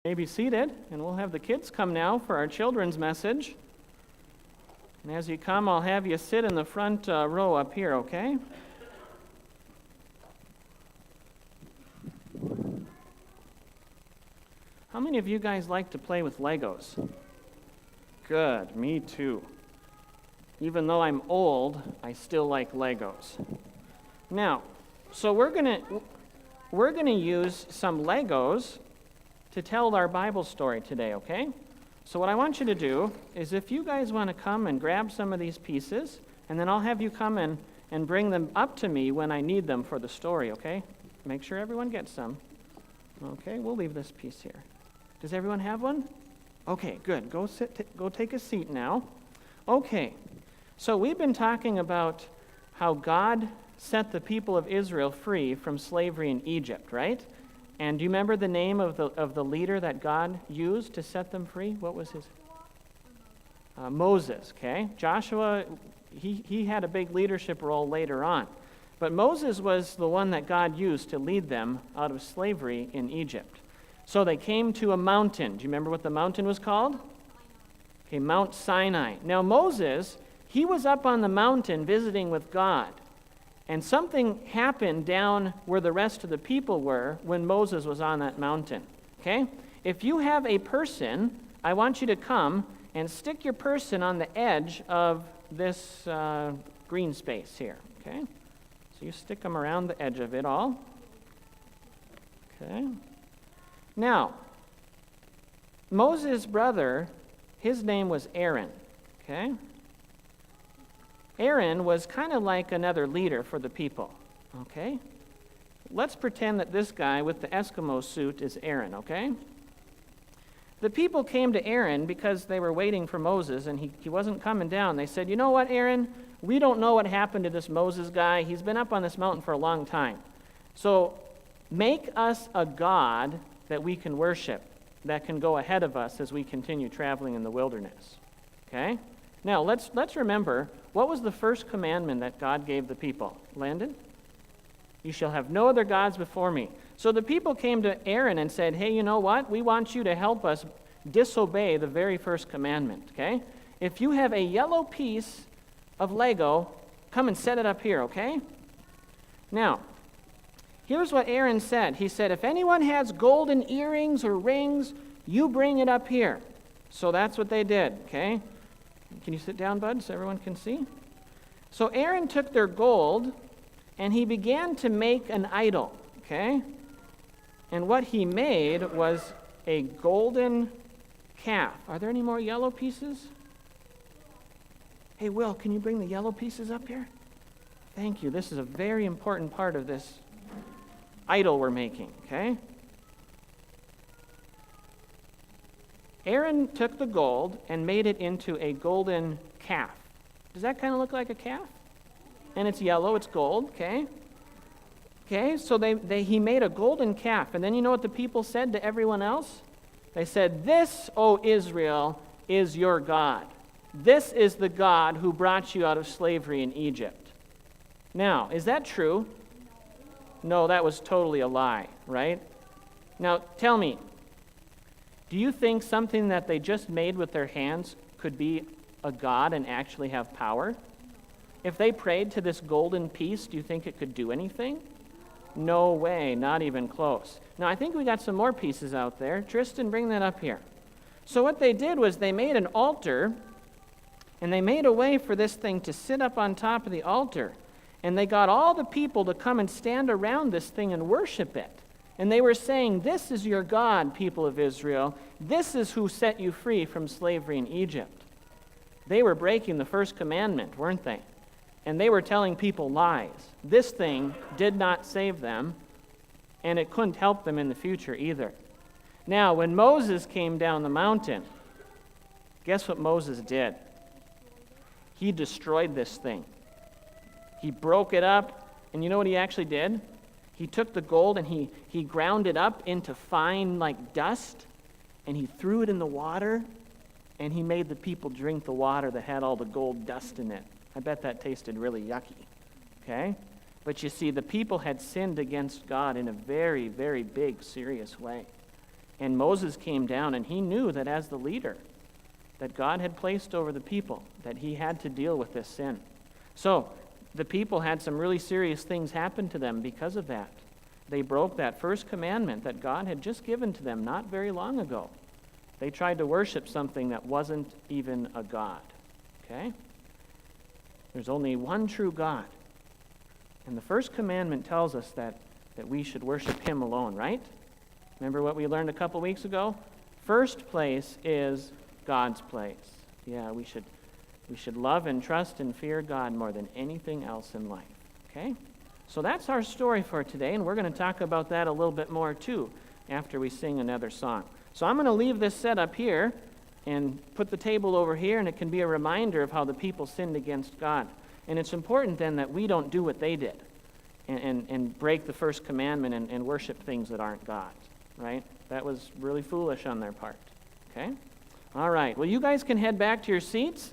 Be seated, and we'll have the kids come now for our children's message. And as you come, I'll have you sit in the front row up here, okay? How many of you guys like to play with Legos? Good, me too. Even though I'm old, I still like Legos. Now, so we're gonna use some Legos to tell our Bible story today, okay? So what I want you to do is if you guys want to come and grab some of these pieces, and then I'll have you come in and bring them up to me when I need them for the story, okay? Make sure everyone gets some. Okay, we'll leave this piece here. Does everyone have one? Okay, good. Go take a seat now. Okay, so we've been talking about how God set the people of Israel free from slavery in Egypt, right? And do you remember the name of the leader that God used to set them free? What was his? Moses, okay? Joshua, he had a big leadership role later on. But Moses was the one that God used to lead them out of slavery in Egypt. So they came to a mountain. Do you remember what the mountain was called? Okay, Mount Sinai. Now Moses, he was up on the mountain visiting with God. And something happened down where the rest of the people were when Moses was on that mountain, okay? If you have a person, I want you to come and stick your person on the edge of this green space here, okay? So you stick them around the edge of it all. Okay. Now, Moses' brother, his name was Aaron, okay? Aaron was kind of like another leader for the people, okay? Let's pretend that this guy with the Eskimo suit is Aaron, okay? The people came to Aaron because they were waiting for Moses, and he wasn't coming down. They said, you know what, Aaron? We don't know what happened to this Moses guy. He's been up on this mountain for a long time. So make us a god that we can worship, that can go ahead of us as we continue traveling in the wilderness, okay? Now, let's remember, what was the first commandment that God gave the people? Landon? You shall have no other gods before me. So the people came to Aaron and said, hey, you know what? We want you to help us disobey the very first commandment, okay? If you have a yellow piece of Lego, come and set it up here, okay? Now, here's what Aaron said. He said, if anyone has golden earrings or rings, you bring it up here. So that's what they did, okay? Can you sit down, bud, so everyone can see? So Aaron took their gold, and he began to make an idol, okay? And what he made was a golden calf. Are there any more yellow pieces? Hey, Will, can you bring the yellow pieces up here? Thank you. This is a very important part of this idol we're making, okay? Aaron took the gold and made it into a golden calf. Does that kind of look like a calf? And it's yellow, it's gold, okay? Okay, so he made a golden calf. And then you know what the people said to everyone else? They said, this, O Israel, is your God. This is the God who brought you out of slavery in Egypt. Now, is that true? No, that was totally a lie, right? Now, tell me, do you think something that they just made with their hands could be a god and actually have power? If they prayed to this golden piece, do you think it could do anything? No way, not even close. Now, I think we got some more pieces out there. Tristan, bring that up here. So what they did was they made an altar, and they made a way for this thing to sit up on top of the altar. And they got all the people to come and stand around this thing and worship it. And they were saying, this is your God, people of Israel. This is who set you free from slavery in Egypt. They were breaking the first commandment, weren't they? And they were telling people lies. This thing did not save them, and it couldn't help them in the future either. Now, when Moses came down the mountain, guess what Moses did? He destroyed this thing. He broke it up, and you know what he actually did? He took the gold and he ground it up into fine like dust, and he threw it in the water, and he made the people drink the water that had all the gold dust in it. I bet that tasted really yucky, okay? But you see, the people had sinned against God in a very, very big, serious way. And Moses came down, and he knew that as the leader that God had placed over the people, that he had to deal with this sin. So the people had some really serious things happen to them because of that. They broke that first commandment that God had just given to them not very long ago. They tried to worship something that wasn't even a god. Okay? There's only one true God. And the first commandment tells us that we should worship him alone, right? Remember what we learned a couple weeks ago? First place is God's place. Yeah, we should love and trust and fear God more than anything else in life. Okay? So that's our story for today, and we're going to talk about that a little bit more too after we sing another song. So I'm going to leave this set up here and put the table over here, and it can be a reminder of how the people sinned against God. And it's important then that we don't do what they did and break the first commandment and worship things that aren't God's, right? That was really foolish on their part, okay? All right, well, you guys can head back to your seats.